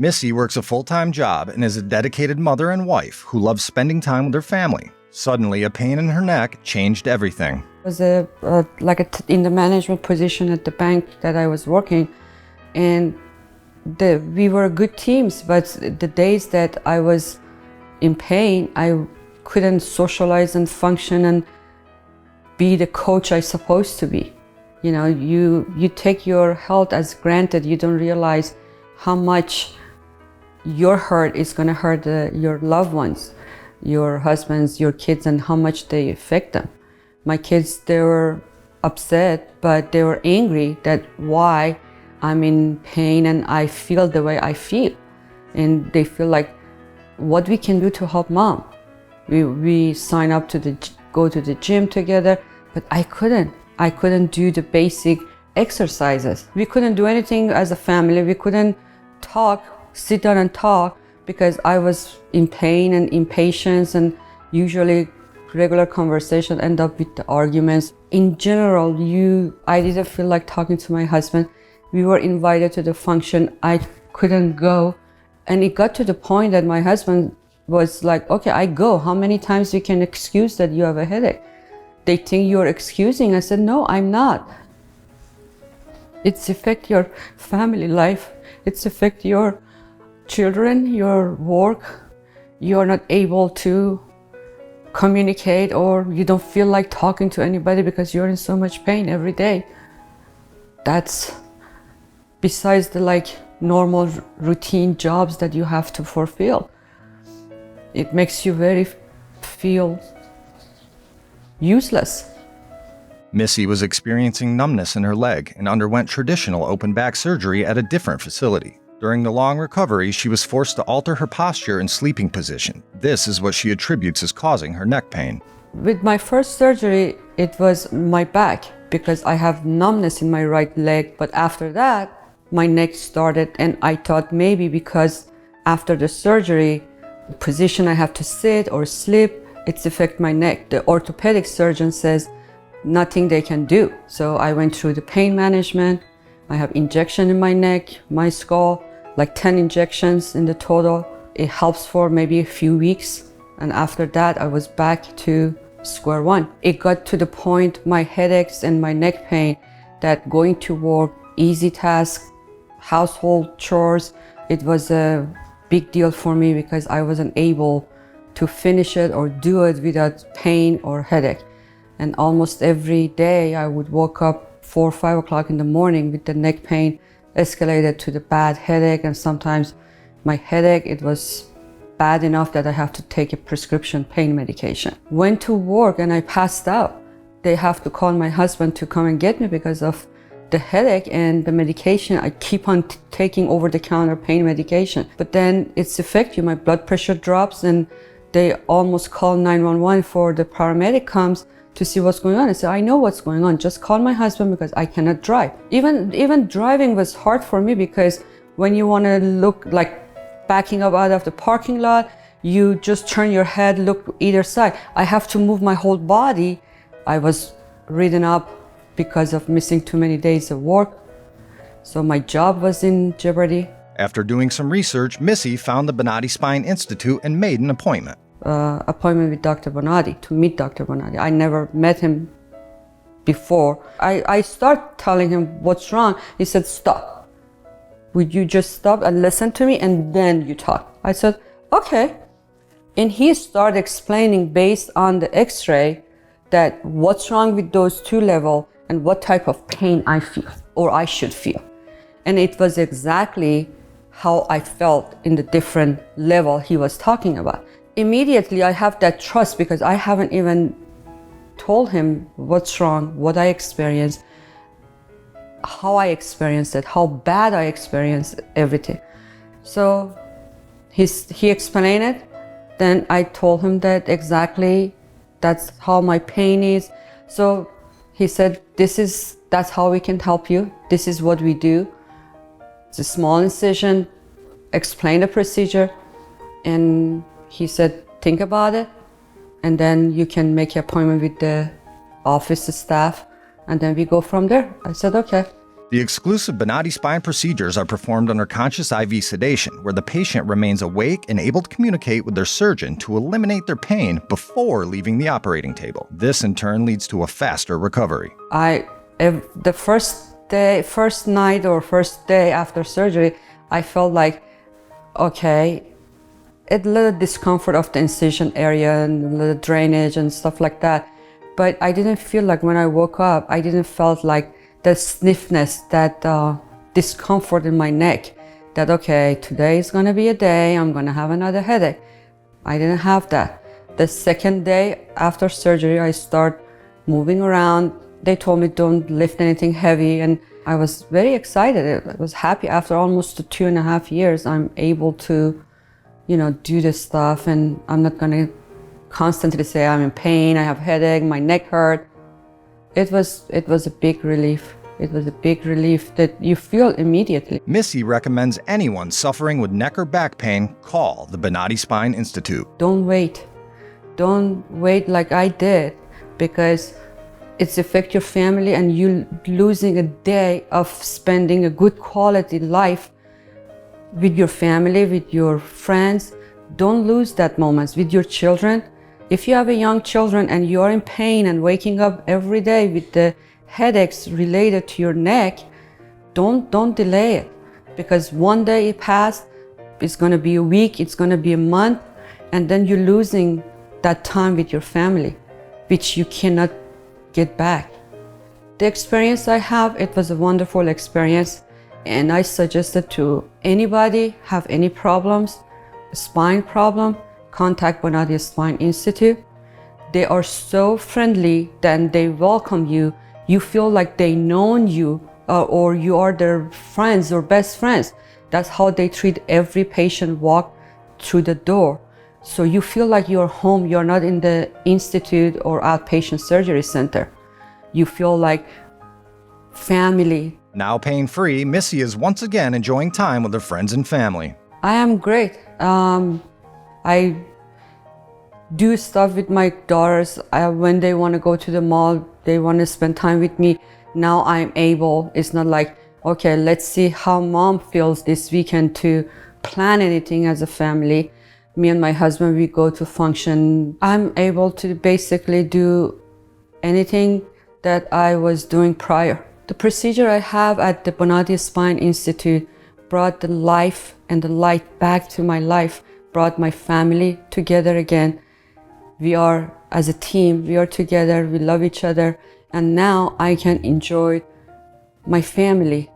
Missy works a full-time job and is a dedicated mother and wife who loves spending time with her family. Suddenly, a pain in her neck changed everything. I was in the management position at the bank that I was working, and we were good teams, but the days that I was in pain, I couldn't socialize and function and be the coach I supposed to be. You know, you take your health as granted. You don't realize how much your hurt is going to hurt your loved ones, your husbands, your kids, and how much they affect them. My kids, they were upset, but they were angry that why I'm in pain and I feel the way I feel. And they feel like, what we can do to help mom. We sign up to go to the gym together, but I couldn't do the basic exercises. We couldn't do anything as a family. We couldn't sit down and talk because I was in pain and impatience, and usually regular conversation end up with the arguments. In general, I didn't feel like talking to my husband. We were invited to the function. I couldn't go. And it got to the point that my husband was like, okay, I go. How many times you can excuse that you have a headache? They think you're excusing. I said, no, I'm not. It's affect your family life. It's affect your children, your work. You're not able to communicate, or you don't feel like talking to anybody because you're in so much pain every day. That's besides the normal routine jobs that you have to fulfill. It makes you feel useless. Missy was experiencing numbness in her leg and underwent traditional open back surgery at a different facility. During the long recovery, she was forced to alter her posture and sleeping position. This is what she attributes as causing her neck pain. With my first surgery, it was my back because I have numbness in my right leg. But after that, my neck started, and I thought maybe because after the surgery, the position I have to sit or sleep, it's affect my neck. The orthopedic surgeon says nothing they can do. So I went through the pain management. I have injection in my neck, my skull, 10 injections in the total. It helps for maybe a few weeks. And after that, I was back to square one. It got to the point, my headaches and my neck pain, that going to work, easy task, household chores, it was a big deal for me because I wasn't able to finish it or do it without pain or headache. And almost every day I would wake up 4 or 5 o'clock in the morning with the neck pain escalated to the bad headache, and sometimes my headache, it was bad enough that I have to take a prescription pain medication. Went to work and I passed out. They have to call my husband to come and get me because of the headache and the medication. I keep on taking over-the-counter pain medication, but then it's affect you. My blood pressure drops, and they almost call 911 for the paramedic comes to see what's going on. I said, I know what's going on. Just call my husband because I cannot drive. Even driving was hard for me because when you want to look like backing up out of the parking lot, you just turn your head, look either side. I have to move my whole body. I was ridden up because of missing too many days of work. So my job was in jeopardy. After doing some research, Missy found the Bonati Spine Institute and made an appointment. Appointment with Dr. Bonati, to meet Dr. Bonati. I never met him before. I start telling him what's wrong. He said, stop. Would you just stop and listen to me and then you talk? I said, okay. And he started explaining based on the x-ray that what's wrong with those two levels and what type of pain I feel or I should feel. And it was exactly how I felt in the different level he was talking about. Immediately I have that trust because I haven't even told him what's wrong, what I experienced, how I experienced it, how bad I experienced everything. So he explained it. Then I told him that exactly that's how my pain is. So he said, that's how we can help you. This is what we do. It's a small incision, explain the procedure, and he said, think about it, and then you can make an appointment with the office staff, and then we go from there. I said, okay. The exclusive Bonati spine procedures are performed under conscious IV sedation, where the patient remains awake and able to communicate with their surgeon to eliminate their pain before leaving the operating table. This in turn leads to a faster recovery. The first night or first day after surgery, I felt like, okay, a little discomfort of the incision area and a little drainage and stuff like that. But I didn't feel like when I woke up, I didn't felt like the stiffness, that discomfort in my neck, that okay, today is gonna be a day, I'm gonna have another headache. I didn't have that. The second day after surgery, I start moving around. They told me don't lift anything heavy, and I was very excited. I was happy. After almost 2.5 years, I'm able to, do this stuff, and I'm not gonna constantly say I'm in pain, I have headache, my neck hurt. It was a big relief. It was a big relief that you feel immediately. Missy recommends anyone suffering with neck or back pain call the Bonati Spine Institute. Don't wait. Don't wait like I did, because it's affect your family and you losing a day of spending a good quality life with your family, with your friends. Don't lose that moments with your children. If you have a young children and you're in pain and waking up every day with the headaches related to your neck, don't delay it, because one day it passed, it's going to be a week, it's going to be a month, and then you're losing that time with your family, which you cannot get back. The experience I have, it was a wonderful experience, and I suggested to anybody have any problems, spine problem, contact Bonati Spine Institute. They are so friendly, then they welcome you. You feel like they know you, or you are their friends or best friends. That's how they treat every patient walk through the door. So you feel like you're home. You're not in the institute or outpatient surgery center. You feel like family. Now pain-free, Missy is once again enjoying time with her friends and family. I am great. I do stuff with my daughters. When they want to go to the mall, they want to spend time with me. Now I'm able. It's not like, okay, let's see how mom feels this weekend to plan anything as a family. Me and my husband, we go to function. I'm able to basically do anything that I was doing prior. The procedure I have at the Bonati Spine Institute brought the life and the light back to my life, brought my family together again. We are, as a team, we are together, we love each other, and now I can enjoy my family